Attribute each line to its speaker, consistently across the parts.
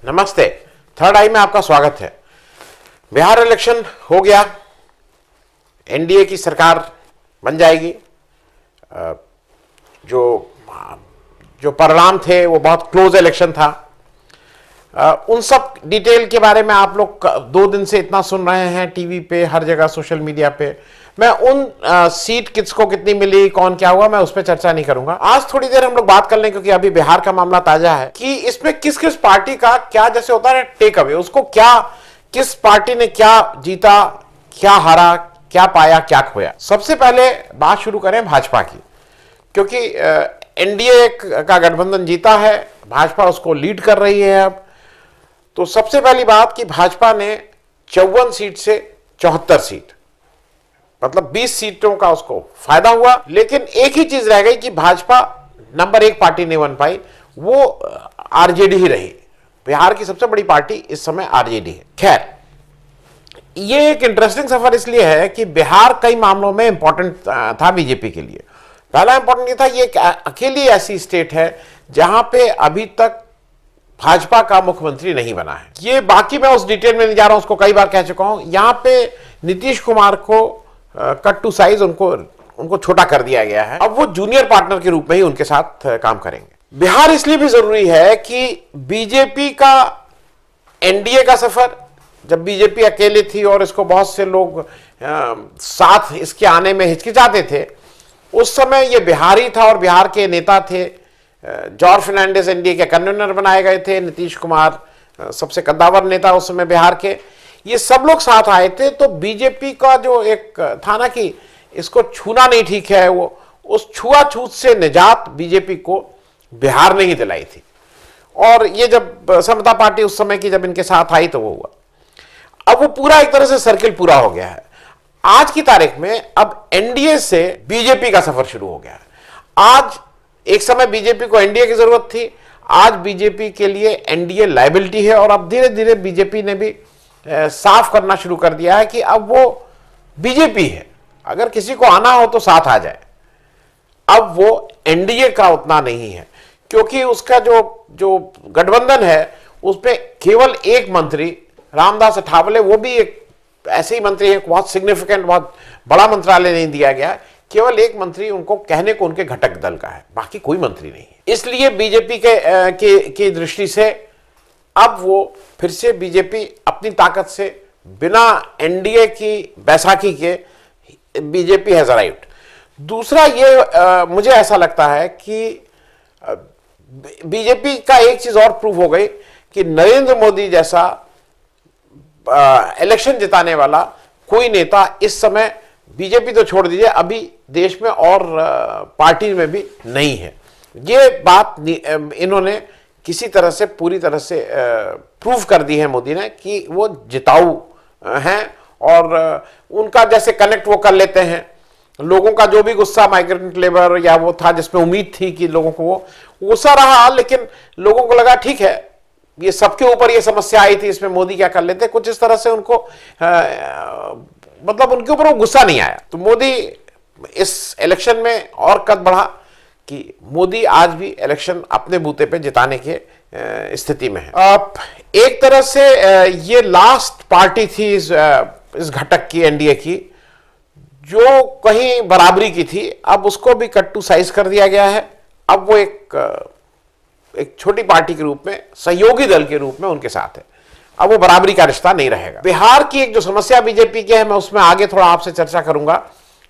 Speaker 1: नमस्ते। थर्ड आई में आपका स्वागत है। बिहार इलेक्शन हो गया, एनडीए की सरकार बन जाएगी। जो जो परिणाम थे वो बहुत क्लोज इलेक्शन था। उन सब डिटेल के बारे में आप लोग 2 दिन से इतना सुन रहे हैं टीवी पे, हर जगह सोशल मीडिया पे। मैं उन सीट किसको कितनी मिली, कौन क्या हुआ, मैं उस पर चर्चा नहीं करूंगा। आज थोड़ी देर हम लोग बात कर लें, क्योंकि अभी बिहार का मामला ताजा है, कि इसमें किस किस पार्टी का क्या, जैसे होता है टेक अवे, उसको क्या, किस पार्टी ने क्या जीता, क्या हारा, क्या पाया, क्या खोया। सबसे पहले बात शुरू करें भाजपा की, क्योंकि एनडीए का गठबंधन जीता है, भाजपा उसको लीड कर रही है अब। तो सबसे पहली बात कि भाजपा ने 54 सीट से 74 सीट, मतलब 20 सीटों का उसको फायदा हुआ। लेकिन एक ही चीज रह गई कि भाजपा नंबर 1 पार्टी नहीं बन पाई, वो आरजेडी ही रही। बिहार की सबसे बड़ी पार्टी इस समय आरजेडी है। खैर, ये एक इंटरेस्टिंग सफर इसलिए है कि बिहार कई मामलों में इंपॉर्टेंट था बीजेपी के लिए। पहला इंपॉर्टेंट ये था, ये अकेली ऐसी स्टेट है जहां पे अभी तक भाजपा का मुख्यमंत्री नहीं बना है। ये बाकी मैं उस डिटेल में नहीं जा रहा हूं, उसको कई बार कह चुका हूं। यहां पे नीतीश कुमार को कट टू साइज उनको छोटा कर दिया गया है। अब वो जूनियर पार्टनर के रूप में ही उनके साथ काम करेंगे। बिहार इसलिए भी जरूरी है कि बीजेपी का एनडीए का सफर, जब बीजेपी अकेले थी और इसको बहुत से लोग साथ इसके आने में हिचकिचाते थे, उस समय ये बिहार ही था और बिहार के नेता थे। जॉर्ज फर्नांडिस एनडीए के कन्वीनर बनाए गए थे, नीतीश कुमार सबसे कद्दावर नेता उस समय बिहार के, ये सब लोग साथ आए थे। तो बीजेपी का जो एक था ना कि इसको छूना नहीं ठीक है, वो उस छुआछूत से निजात बीजेपी को बिहार ने ही दिलाई थी। और ये जब समता पार्टी उस समय की जब इनके साथ आई तो वो हुआ। अब वो पूरा एक तरह से सर्किल पूरा हो गया है। आज की तारीख में अब एनडीए से बीजेपी का सफर शुरू हो गया है। आज एक समय बीजेपी को एनडीए की जरूरत थी, आज बीजेपी के लिए एनडीए लायबिलिटी है। और अब धीरे धीरे बीजेपी ने भी साफ करना शुरू कर दिया है कि अब वो बीजेपी है, अगर किसी को आना हो तो साथ आ जाए। अब वो एनडीए का उतना नहीं है, क्योंकि उसका जो गठबंधन है उसपे केवल एक मंत्री रामदास अठावले, वो भी एक ऐसे ही मंत्री है, बहुत सिग्निफिकेंट, बहुत बड़ा मंत्रालय नहीं दिया गया, केवल एक मंत्री उनको कहने को उनके घटक दल का है, बाकी कोई मंत्री नहीं है। इसलिए बीजेपी की दृष्टि से अब वो फिर से बीजेपी अपनी ताकत से बिना एनडीए की बैसाखी के बीजेपी हैज अराइव्ड। दूसरा ये मुझे ऐसा लगता है कि बीजेपी का एक चीज और प्रूव हो गई कि नरेंद्र मोदी जैसा इलेक्शन जिताने वाला कोई नेता इस समय, बीजेपी तो छोड़ दीजिए, अभी देश में और पार्टी में भी नहीं है। ये बात इन्होंने किसी तरह से पूरी तरह से प्रूव कर दी है मोदी ने कि वो जिताऊ हैं। और उनका जैसे कनेक्ट वो कर लेते हैं, लोगों का जो भी गुस्सा माइग्रेंट लेबर या वो था जिसमें उम्मीद थी कि लोगों को वो गुस्सा रहा, लेकिन लोगों को लगा ठीक है, ये सबके ऊपर ये समस्या आई थी, इसमें मोदी क्या कर लेते, कुछ इस तरह से उनको मतलब उनके ऊपर वो गुस्सा नहीं आया। तो मोदी इस इलेक्शन में और कद बढ़ा कि मोदी आज भी इलेक्शन अपने बूते पे जिताने के स्थिति में है। अब एक तरह से ये लास्ट पार्टी थी इस घटक की, एनडीए की, जो कहीं बराबरी की थी। अब उसको भी कट टू साइज कर दिया गया है। अब वो एक छोटी पार्टी के रूप में, सहयोगी दल के रूप में उनके साथ है। अब वो बराबरी का रिश्ता नहीं रहेगा। बिहार की एक जो समस्या बीजेपी की है, मैं उसमें आगे थोड़ा आपसे चर्चा करूंगा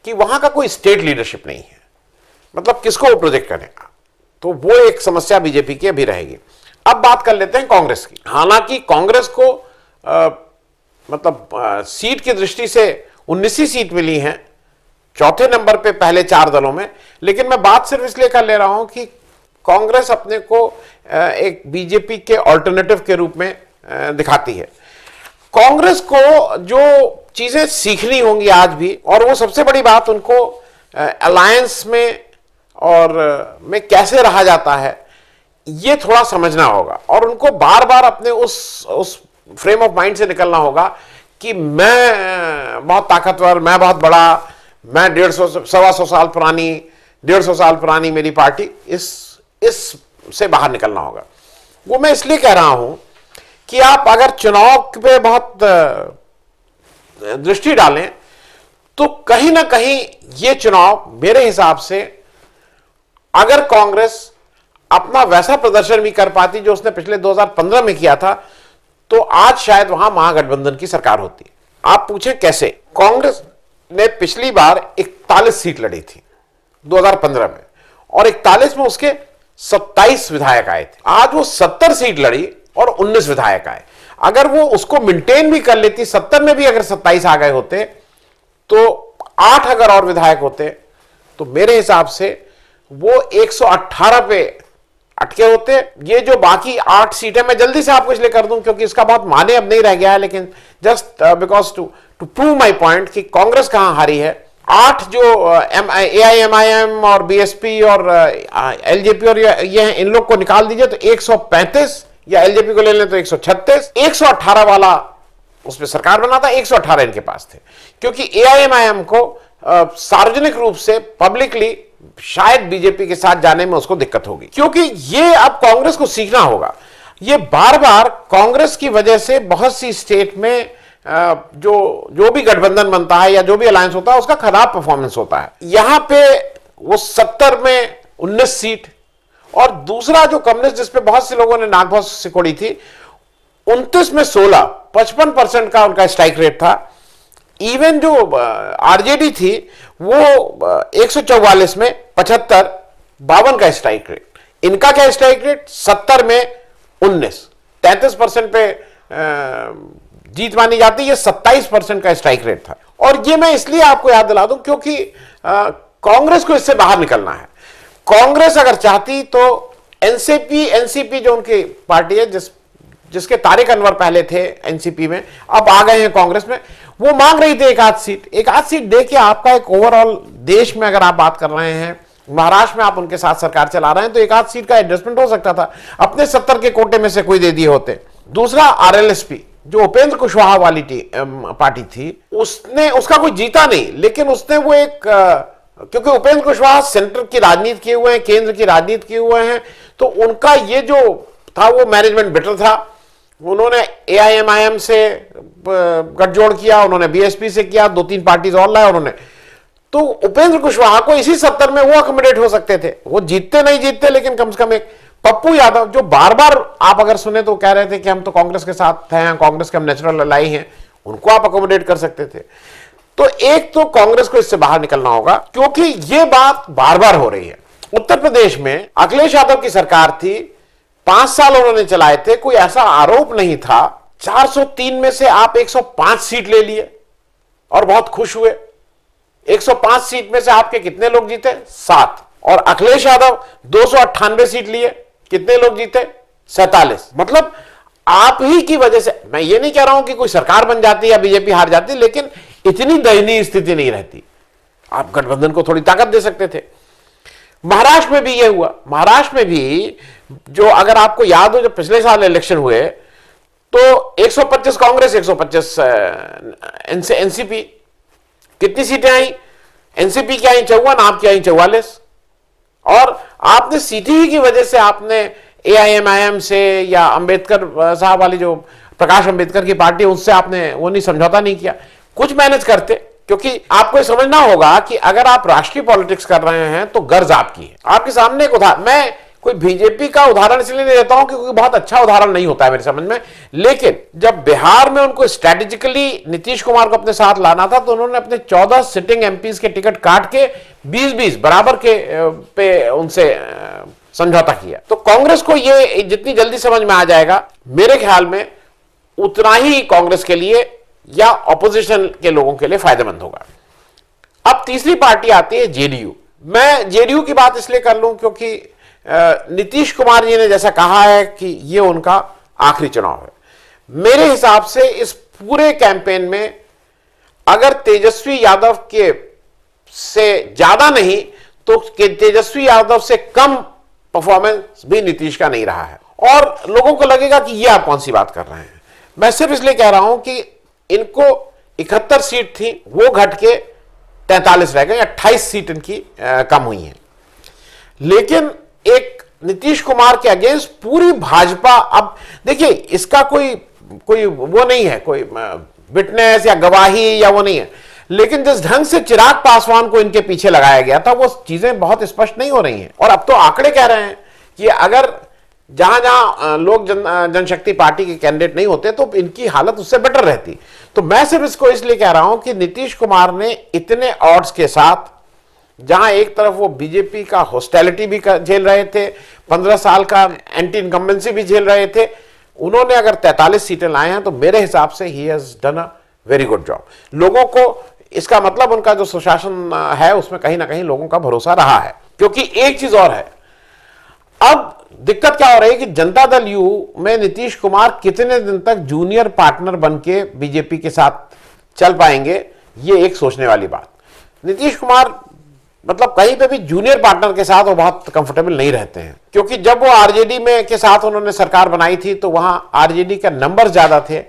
Speaker 1: कि वहां का कोई स्टेट लीडरशिप नहीं है, मतलब किसको वो प्रोजेक्ट करेगा, तो वो एक समस्या बीजेपी की अभी रहेगी। अब बात कर लेते हैं कांग्रेस की। हालांकि कांग्रेस को मतलब सीट की दृष्टि से 19 सीट मिली हैं, चौथे नंबर पे पहले 4 दलों में। लेकिन मैं बात सिर्फ इसलिए कर ले रहा हूं कि कांग्रेस अपने को एक बीजेपी के ऑल्टरनेटिव के रूप में दिखाती है। कांग्रेस को जो चीजें सीखनी होंगी आज भी, और वो सबसे बड़ी बात, उनको अलायंस में और में कैसे रहा जाता है, ये थोड़ा समझना होगा। और उनको बार बार अपने उस फ्रेम ऑफ माइंड से निकलना होगा कि मैं बहुत ताकतवर, मैं बहुत बड़ा, मैं 150-125 साल पुरानी, 150 साल पुरानी मेरी पार्टी, इस से बाहर निकलना होगा। वो मैं इसलिए कह रहा हूं कि आप अगर चुनाव पे बहुत दृष्टि डालें तो कहीं ना कहीं ये चुनाव मेरे हिसाब से, अगर कांग्रेस अपना वैसा प्रदर्शन भी कर पाती जो उसने पिछले 2015 में किया था, तो आज शायद वहां महागठबंधन की सरकार होती। आप पूछें कैसे? कांग्रेस ने पिछली बार 41 सीट लड़ी थी 2015 में, और 41 में उसके 27 विधायक आए थे। आज वो 70 सीट लड़ी और 19 विधायक आए। अगर वो उसको मेंटेन भी कर लेती, 70 में भी अगर 27 आ गए होते, तो 8 अगर और विधायक होते, तो मेरे हिसाब से वो 118 पे अटके होते। ये जो बाकी 8 सीटें, मैं जल्दी से आपको इसलिए कर दूं क्योंकि इसका बहुत माने अब नहीं रह गया है, लेकिन just because to prove my point कि कांग्रेस कहां हारी है। 8 जो AIMIM और BSP और LJP और ये हैं, इन लोग को निकाल दीजिए तो 135, या LJP को ले लें तो 136, 118 वाला उसमें सरकार बना था, 118 इनके पास थे। क्योंकि AIMIM को सार्वजनिक रूप से पब्लिकली शायद बीजेपी के साथ जाने में उसको दिक्कत होगी, क्योंकि ये अब कांग्रेस को सीखना होगा। ये बार बार कांग्रेस की वजह से बहुत सी स्टेट में जो भी गठबंधन बनता है या जो भी अलायंस होता है उसका खराब परफॉर्मेंस होता है। यहां पे वो 70 में 19 सीट, और दूसरा जो कम्युनिस्ट जिसपे बहुत से लोगों ने नाक बहुत सिकोड़ी थी, 29 में 16, 55% का उनका स्ट्राइक रेट था। इवन जो RJD थी वो 144 में 75, 52 का स्ट्राइक रेट। इनका क्या स्ट्राइक रेट? 70 में 19, 33% पे जीत मानी जाती। ये 27% का स्ट्राइक रेट था। और ये मैं इसलिए आपको याद दिला दूं क्योंकि कांग्रेस को इससे बाहर निकलना है। कांग्रेस अगर चाहती तो NCP जो उनकी पार्टी है, जिसके तारिक अनवर पहले थे NCP में, अब आ गए हैं कांग्रेस में, वो मांग रही थी एक आध सीट दे के आपका एक ओवरऑल देश में अगर आप बात कर रहे हैं, महाराष्ट्र में आप उनके साथ सरकार चला रहे हैं, तो एक आध सीट का एडजस्टमेंट हो सकता था। अपने 70 के कोटे में से कोई दे दिए होते। दूसरा RLSP जो उपेंद्र कुशवाहा वाली पार्टी थी, उसका कोई जीता नहीं, लेकिन उसने वो एक क्योंकि उपेंद्र कुशवाहा सेंटर की राजनीति किए हुए हैं, केंद्र की राजनीति किए हुए हैं, तो उनका ये जो था वो मैनेजमेंट बेटर था। उन्होंने AIMIM से गठजोड़ किया, उन्होंने BSP से किया, 2-3 पार्टीज और लाए उन्होंने। तो उपेंद्र कुशवाहा को इसी 70 में वो अकोमोडेट हो सकते थे। वो जीतते नहीं जीतते, लेकिन कम से कम एक पप्पू यादव, जो बार बार आप अगर सुने तो कह रहे थे कि हम तो कांग्रेस के साथ हैं, कांग्रेस के हम नेचुरल अलाई हैं, उनको आप अकोमोडेट कर सकते थे। तो एक तो कांग्रेस को इससे बाहर निकलना होगा, क्योंकि ये बात बार बार हो रही है। उत्तर प्रदेश में अखिलेश यादव की सरकार थी, 5 साल उन्होंने चलाए थे, कोई ऐसा आरोप नहीं था। 403 में से आप 105 सीट ले लिए और बहुत खुश हुए। 105 सीट में से आपके कितने लोग जीते? 7। और अखिलेश यादव 298 सीट लिए, कितने लोग जीते? 47। मतलब आप ही की वजह से, मैं ये नहीं कह रहा हूं कि कोई सरकार बन जाती या बीजेपी हार जाती, लेकिन इतनी दयनीय स्थिति नहीं रहती। आप गठबंधन को थोड़ी ताकत दे सकते थे। महाराष्ट्र में भी ये हुआ। महाराष्ट्र में भी जो, अगर आपको याद हो, जब पिछले साल इलेक्शन हुए तो 125 कांग्रेस, 125 NCP। कितनी सीटें आई? NCP की आई 54, आपकी आई 44। और आपने सीटी ही की वजह से आपने AIMIM से या अंबेडकर साहब वाली जो प्रकाश अंबेडकर की पार्टी, उससे आपने वो नहीं समझौता नहीं किया। कुछ मैनेज करते, क्योंकि आपको समझना होगा कि अगर आप राष्ट्रीय पॉलिटिक्स कर रहे हैं तो गर्ज आपकी है। आपके सामने एक उदाहरण, मैं कोई बीजेपी का उदाहरण इसलिए नहीं देता हूं क्योंकि बहुत अच्छा उदाहरण नहीं होता है मेरे समझ में, लेकिन जब बिहार में उनको स्ट्रेटेजिकली नीतीश कुमार को अपने साथ लाना था तो उन्होंने अपने 14 सिटिंग MPs के टिकट काट के 20-20 बराबर के पे उनसे समझौता किया। तो कांग्रेस को ये जितनी जल्दी समझ में आ जाएगा, मेरे ख्याल में उतना ही कांग्रेस के लिए या ऑपोजिशन के लोगों के लिए फायदेमंद होगा। अब तीसरी पार्टी आती है JDU। मैं JDU की बात इसलिए कर लूं क्योंकि नीतीश कुमार जी ने जैसा कहा है कि ये उनका आखिरी चुनाव है। मेरे हिसाब से इस पूरे कैंपेन में अगर तेजस्वी यादव के से ज्यादा नहीं तो तेजस्वी यादव से कम परफॉर्मेंस भी नीतीश का नहीं रहा है, और लोगों को लगेगा कि ये आप कौन सी बात कर रहे हैं। मैं सिर्फ इसलिए कह रहा हूं कि इनको 71 सीट थी, वो घट के 43 रह गए, 28 सीट इनकी कम हुई है। लेकिन एक नीतीश कुमार के अगेंस्ट पूरी भाजपा, अब देखिए इसका कोई कोई वो नहीं है, कोई विटनेस या गवाही या वो नहीं है, लेकिन जिस ढंग से चिराग पासवान को इनके पीछे लगाया गया था वो चीजें बहुत स्पष्ट नहीं हो रही हैं। और अब तो आंकड़े कह रहे हैं कि अगर जहां जहां लोग जनशक्ति पार्टी के कैंडिडेट नहीं होते तो इनकी हालत उससे बेटर रहती। तो मैं सिर्फ इसको इसलिए कह रहा हूं कि नीतीश कुमार ने इतने ऑड्स के साथ, जहां एक तरफ वो बीजेपी का हॉस्टिलिटी भी झेल रहे थे, 15 साल का एंटी इनकम्बेंसी भी झेल रहे थे, उन्होंने अगर 43 सीटें लाए हैं तो मेरे हिसाब से he has done a very good job. लोगों को इसका मतलब उनका जो सुशासन है उसमें कहीं ना कहीं लोगों का भरोसा रहा है। क्योंकि एक चीज और है, अब दिक्कत क्या हो रही है कि जनता दल यू में नीतीश कुमार कितने दिन तक जूनियर पार्टनर बनके बीजेपी के साथ चल पाएंगे, ये एक सोचने वाली बात। नीतीश कुमार मतलब कहीं पे भी जूनियर पार्टनर के साथ वो बहुत कंफर्टेबल नहीं रहते हैं, क्योंकि जब वो आरजेडी में के साथ उन्होंने सरकार बनाई थी तो वहां आरजेडी का नंबर ज्यादा थे,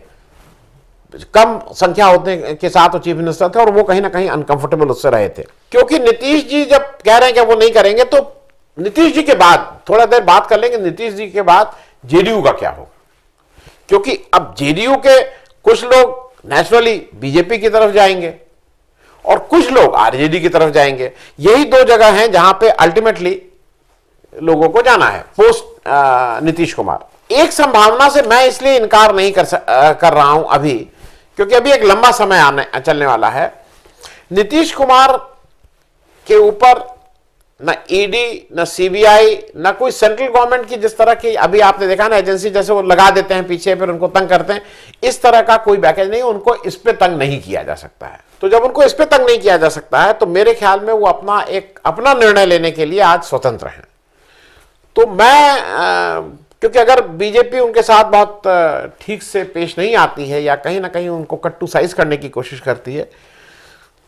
Speaker 1: कम संख्या होने के साथ वो चीफ मिनिस्टर थे और वो कहीं ना कहीं अनकंफर्टेबल उससे रहे थे। क्योंकि नीतीश जी जब कह रहे हैं कि वो नहीं करेंगे, तो नीतीश जी के बाद थोड़ा देर बात कर लेंगे, नीतीश जी के बाद जेडीयू का क्या होगा, क्योंकि अब जेडीयू के कुछ लोग नेचुरली बीजेपी की तरफ जाएंगे और कुछ लोग आरजेडी की तरफ जाएंगे। यही दो जगह हैं जहां पे अल्टीमेटली लोगों को जाना है पोस्ट नीतीश कुमार। एक संभावना से मैं इसलिए इनकार नहीं कर रहा हूं अभी, क्योंकि अभी एक लंबा समय चलने वाला है। नीतीश कुमार के ऊपर न ईडी, न सीबीआई, न कोई सेंट्रल गवर्नमेंट की जिस तरह की अभी आपने देखा ना एजेंसी जैसे वो लगा देते हैं पीछे फिर उनको तंग करते हैं, इस तरह का कोई पैकेज नहीं, उनको इस पे तंग नहीं किया जा सकता है। तो जब उनको इस पे तंग नहीं किया जा सकता है तो मेरे ख्याल में वो अपना निर्णय लेने के लिए आज स्वतंत्र हैं। तो मैं क्योंकि अगर बीजेपी उनके साथ बहुत ठीक से पेश नहीं आती है या कहीं ना कहीं उनको कट टू साइज करने की कोशिश करती है,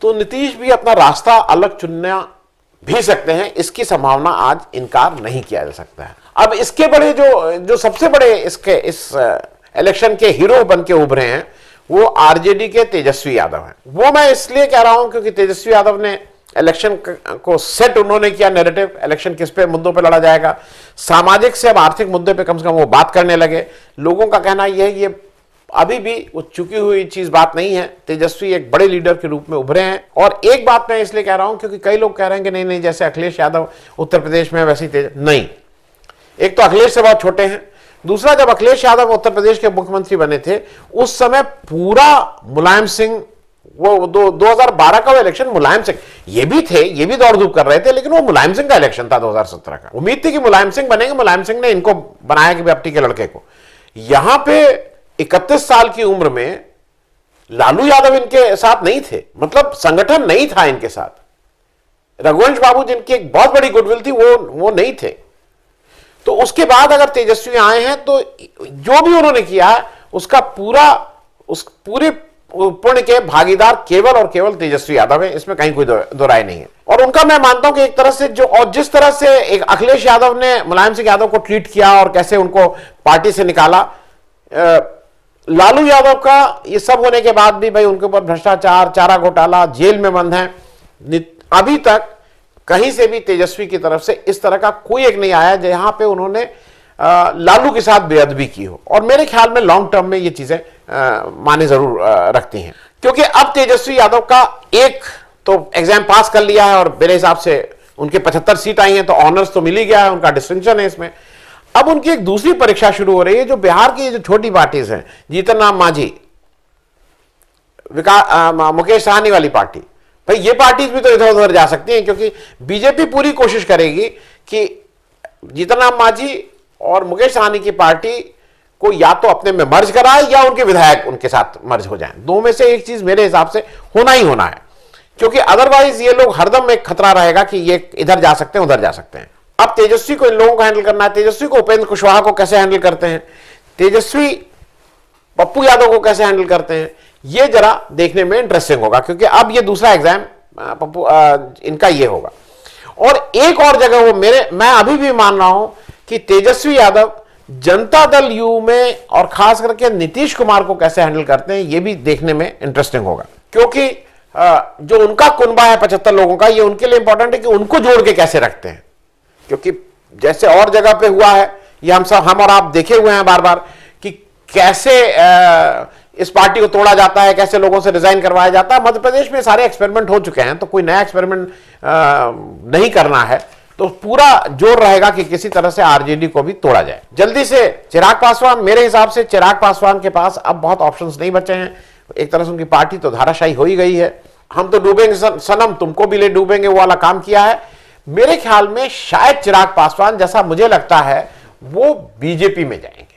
Speaker 1: तो नीतीश भी अपना रास्ता अलग चुनना भी सकते हैं, इसकी संभावना आज इनकार नहीं किया जा सकता है। अब इसके बड़े जो सबसे बड़े इस इलेक्शन के हीरो बन के उभरे हैं वो आरजेडी के तेजस्वी यादव हैं। वो मैं इसलिए कह रहा हूं क्योंकि तेजस्वी यादव ने इलेक्शन को सेट उन्होंने किया नैरेटिव, इलेक्शन किस पे मुद्दों पे लड़ा जाएगा, सामाजिक से अब आर्थिक मुद्दे पे कम से कम वो बात करने लगे। लोगों का कहना ये अभी भी वो चुकी हुई चीज बात नहीं है, तेजस्वी एक बड़े लीडर के रूप में उभरे हैं। और एक बात मैं इसलिए कह रहा हूं क्योंकि कई लोग कह रहे हैं कि नहीं जैसे अखिलेश यादव उत्तर प्रदेश में वैसे ही नहीं, एक तो अखिलेश से बहुत छोटे हैं, दूसरा जब अखिलेश यादव उत्तर प्रदेश के मुख्यमंत्री बने थे उस समय पूरा मुलायम सिंह, वो 2012 का वो इलेक्शन मुलायम सिंह ये भी थे, ये भी दौड़ धूप कर रहे थे, लेकिन वो मुलायम सिंह का इलेक्शन था 2017 का। उम्मीद थी कि मुलायम सिंह बनेंगे, मुलायम सिंह ने इनको बनाया कि बेपटी के लड़के को। यहां पे 31 साल की उम्र में लालू यादव इनके साथ नहीं थे, मतलब संगठन नहीं था इनके साथ। रघुवंश बाबू जिनकी एक बहुत बड़ी गुडविल थी वो नहीं थे। तो उसके बाद अगर तेजस्वी आए हैं तो जो भी उन्होंने किया है उसका पूरे पुण्य के भागीदार केवल और केवल तेजस्वी यादव है, इसमें कहीं कोई दो राय नहीं है। और उनका मैं मानता हूं कि एक तरह से जिस तरह से एक अखिलेश यादव ने मुलायम सिंह यादव को ट्रीट किया और कैसे उनको पार्टी से निकाला, लालू यादव का ये सब होने के बाद भी भाई उनके ऊपर भ्रष्टाचार, चारा घोटाला, जेल में बंद हैं, अभी तक कहीं से भी तेजस्वी की तरफ से इस तरह का कोई एक नहीं आया जहां पे उन्होंने लालू के साथ बेअदबी की हो। और मेरे ख्याल में लॉन्ग टर्म में ये चीजें माने जरूर रखती हैं, क्योंकि अब तेजस्वी यादव का एक तो एग्जाम पास कर लिया है और मेरे हिसाब से उनके 75 सीट आई हैं तो ऑनर्स तो मिल ही गया है, उनका डिस्टिंक्शन है इसमें। अब उनकी एक दूसरी परीक्षा शुरू हो रही है, जो बिहार की जो छोटी पार्टीज हैं, जीतन राम मांझी, मुकेश सहनी वाली पार्टी, भाई ये पार्टीज भी तो इधर उधर जा सकती हैं, क्योंकि बीजेपी पूरी कोशिश करेगी कि जीतन राम मांझी और मुकेश सहनी की पार्टी को या तो अपने में मर्ज कराए या उनके विधायक उनके साथ मर्ज हो जाएं। दो में से एक चीज मेरे हिसाब से होना ही होना है, क्योंकि अदरवाइज ये लोग हरदम एक खतरा रहेगा कि ये इधर जा सकते हैं उधर जा सकते हैं। अब तेजस्वी को इन लोगों को हैंडल करना है, तेजस्वी को उपेंद्र कुशवाहा को कैसे हैंडल करते हैं, तेजस्वी पप्पू यादव को कैसे हैंडल करते हैं, ये जरा देखने में इंटरेस्टिंग होगा, क्योंकि अब ये दूसरा एग्जाम पप्पू इनका ये होगा। और एक और जगह मैं अभी भी मान रहा हूं कि तेजस्वी यादव जनता दल यू में और खास करके नीतीश कुमार को कैसे हैंडल करते हैं, ये भी देखने में इंटरेस्टिंग होगा, क्योंकि जो उनका कुनबा है 75 लोगों का, ये उनके लिए इंपॉर्टेंट है कि उनको जोड़ के कैसे रखते हैं। क्योंकि जैसे और जगह पे हुआ है, ये हम और आप देखे हुए हैं बार बार कि कैसे इस पार्टी को तोड़ा जाता है, कैसे लोगों से रिजाइन करवाया जाता है। मध्य प्रदेश में सारे एक्सपेरिमेंट हो चुके हैं, तो कोई नया एक्सपेरिमेंट नहीं करना है। तो पूरा जोर रहेगा कि किसी तरह से आरजेडी को भी तोड़ा जाए जल्दी से। चिराग पासवान, मेरे हिसाब से चिराग पासवान के पास अब बहुत ऑप्शंस नहीं बचे हैं। एक तरह से उनकी पार्टी तो धाराशायी हो ही गई है। हम तो डूबेंगे सनम, तुमको भी ले डूबेंगे, वो वाला काम किया है। मेरे ख्याल में शायद चिराग पासवान, जैसा मुझे लगता है, वो बीजेपी में जाएंगे,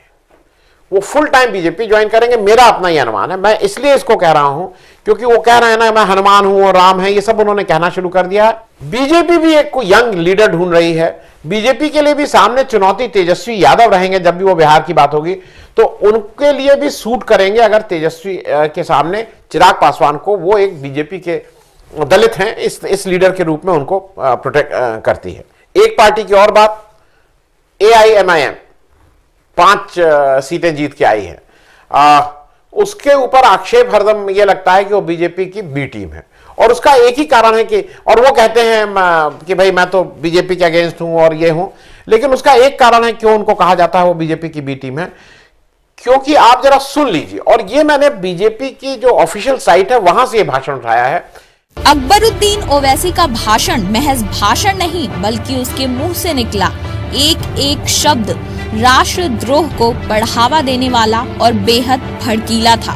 Speaker 1: वो फुल टाइम बीजेपी ज्वाइन करेंगे। मेरा अपना ही अनुमान है। मैं इसलिए इसको कह रहा हूं क्योंकि वो कह रहे हैं ना, मैं हनुमान हूं और राम है, ये सब उन्होंने कहना शुरू कर दिया है। बीजेपी भी एक कोई यंग लीडर ढूंढ रही है। बीजेपी के लिए भी सामने चुनौती तेजस्वी यादव रहेंगे। जब भी वो बिहार की बात होगी तो उनके लिए भी सूट करेंगे अगर तेजस्वी के सामने चिराग पासवान को, वो एक बीजेपी के दलित हैं, इस लीडर के रूप में उनको प्रोटेक्ट करती है। एक पार्टी की और बात, AIMIM 5 सीटें जीत के आई है। उसके ऊपर आक्षेप हरदम ये लगता है कि वो बीजेपी की बी टीम है, और उसका एक ही कारण है कि, और वो कहते हैं कि भाई मैं तो बीजेपी के अगेंस्ट हूं और ये हूं, लेकिन उसका एक कारण है क्यों उनको कहा जाता है वो बीजेपी की बी टीम है, क्योंकि आप जरा सुन लीजिए, और ये मैंने बीजेपी की जो ऑफिशियल साइट है वहां से ये भाषण उठाया है।
Speaker 2: अकबरुद्दीन ओवैसी का भाषण महज भाषण नहीं, बल्कि उसके मुंह से निकला एक एक शब्द राष्ट्रद्रोह को बढ़ावा देने वाला और बेहद भड़कीला था।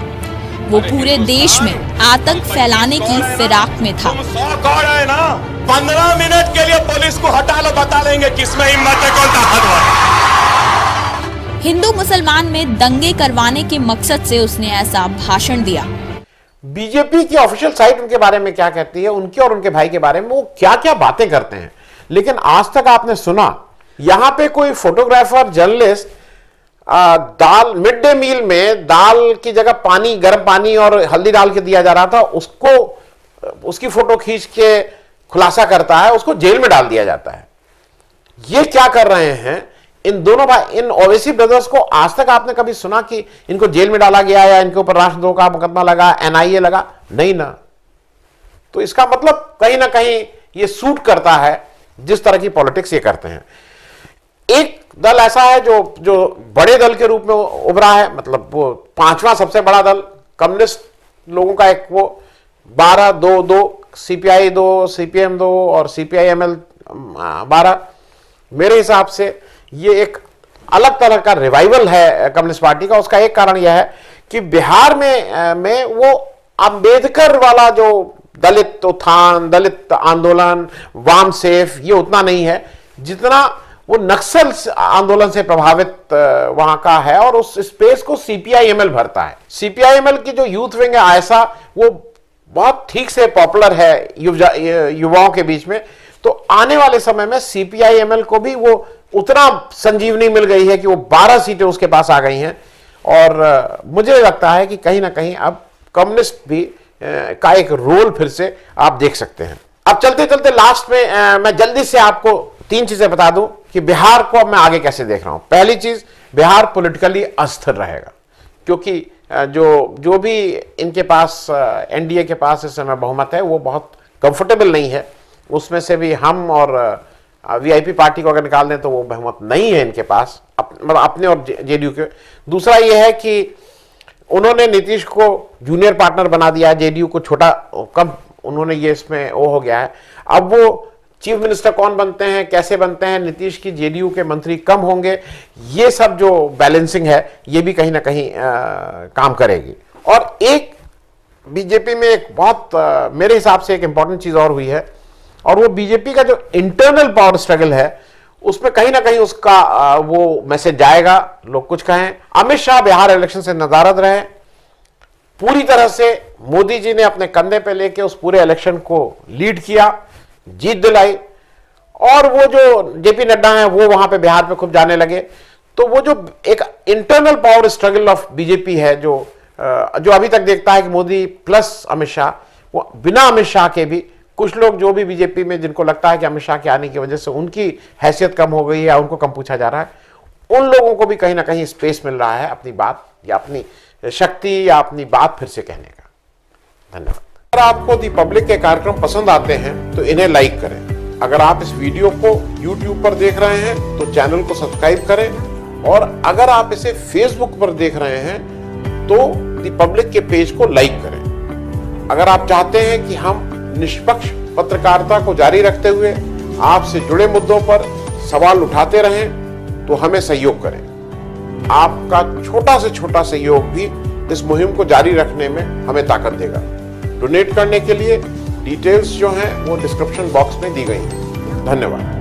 Speaker 2: वो पूरे देश में आतंक फैलाने की फिराक में था।
Speaker 3: 100 है ना, 15 मिनट के लिए पुलिस को हटा लो, बता देंगे किसमें हिम्मत है, कौन ताकतवर है।
Speaker 2: हिंदू मुसलमान में दंगे करवाने के मकसद से उसने ऐसा भाषण दिया।
Speaker 1: बीजेपी की ऑफिशियल साइट उनके बारे में क्या कहती है, उनके और उनके भाई के बारे में वो क्या क्या बातें करते हैं, लेकिन आज तक आपने सुना यहां पे कोई फोटोग्राफर, जर्नलिस्ट दाल, मिड डे मील में दाल की जगह पानी, गर्म पानी और हल्दी डाल के दिया जा रहा था, उसको, उसकी फोटो खींच के खुलासा करता है, उसको जेल में डाल दिया जाता है। ये क्या कर रहे हैं इन दोनों भाई, इन ओवैसी ब्रदर्स को? आज तक आपने कभी सुना कि इनको जेल में डाला गया या इनके ऊपर राष्ट्रद्रोह का मुकदमा लगा, NIA लगा? नहीं ना। तो इसका मतलब कहीं ना कहीं ये सूट करता है जिस तरह की पॉलिटिक्स ये करते हैं। एक दल ऐसा है जो बड़े दल के रूप में उभरा है, मतलब वो 5वां सबसे बड़ा दल, कम्युनिस्ट लोगों का एक, वो 12-2-2, CPI 2, CPM 2 और CPI-ML 12। मेरे हिसाब से ये एक अलग तरह का रिवाइवल है कम्युनिस्ट पार्टी का। उसका एक कारण यह है कि बिहार में वो अंबेडकर वाला जो दलित उत्थान, दलित आंदोलन, वाम सेफ, ये उतना नहीं है जितना वो नक्सल आंदोलन से प्रभावित वहां का है, और उस स्पेस को CPI-ML भरता है। CPI-ML की जो यूथ विंग है आयसा, वो बहुत ठीक से पॉपुलर है युवाओं के बीच में। तो आने वाले समय में CPI-ML को भी वो उतना संजीवनी मिल गई है कि वो 12 सीटें उसके पास आ गई हैं, और मुझे लगता है कि कहीं ना कहीं अब कम्युनिस्ट भी का एक रोल फिर से आप देख सकते हैं। अब चलते चलते लास्ट में मैं जल्दी से आपको 3 चीजें बता दूं कि बिहार को अब मैं आगे कैसे देख रहा हूं। पहली चीज, बिहार पॉलिटिकली अस्थिर रहेगा, क्योंकि जो भी इनके पास NDA के पास इस समय बहुमत है वो बहुत कंफर्टेबल नहीं है। उसमें से भी हम और VIP पार्टी को अगर निकाल दें तो वो बहुमत नहीं है इनके पास, मतलब अपने और JDU के। दूसरा ये है कि उन्होंने नीतीश को जूनियर पार्टनर बना दिया, JDU को छोटा, कम उन्होंने, ये इसमें वो हो गया है। अब वो चीफ मिनिस्टर कौन बनते हैं, कैसे बनते हैं, नीतीश की JDU के मंत्री कम होंगे, ये सब जो बैलेंसिंग है ये भी कहीं ना कहीं काम करेगी। और एक बीजेपी में एक बहुत मेरे हिसाब से एक इंपॉर्टेंट चीज और हुई है, और वो बीजेपी का जो इंटरनल पावर स्ट्रगल है उसमें कहीं ना कहीं उसका वो मैसेज जाएगा। लोग कुछ कहें, अमित शाह बिहार इलेक्शन से नदारद रहे, पूरी तरह से मोदी जी ने अपने कंधे पे लेके उस पूरे इलेक्शन को लीड किया, जीत दिलाई, और वो जो JP नड्डा हैं वो वहां पे बिहार पे खूब जाने लगे। तो वो जो एक internal power struggle of BJP है, जो अभी तक देखता है कि मोदी प्लस अमित शाह, वो बिना अमित शाह के भी कुछ लोग जो भी बीजेपी में जिनको लगता है कि अमित शाह के आने की वजह से उनकी हैसियत कम हो गई है या उनको कम पूछा जा रहा है, उन लोगों को भी कहीं ना कहीं स्पेस मिल रहा है अपनी बात या अपनी शक्ति या अपनी बात फिर से कहने का। धन्यवाद। अगर आपको दी पब्लिक के कार्यक्रम पसंद आते हैं तो इन्हें लाइक करें, अगर आप इस वीडियो को YouTube पर देख रहे हैं तो चैनल को सब्सक्राइब करें, और अगर आप इसे Facebook पर देख रहे हैं तो दी पब्लिक के पेज को लाइक करें। अगर आप चाहते हैं कि हम निष्पक्ष पत्रकारिता को जारी रखते हुए आपसे जुड़े मुद्दों पर सवाल उठाते रहें तो हमें सहयोग करें। आपका छोटा से छोटा सहयोग भी इस मुहिम को जारी रखने में हमें ताकत देगा। डोनेट करने के लिए डिटेल्स जो हैं वो डिस्क्रिप्शन बॉक्स में दी गई हैं। धन्यवाद।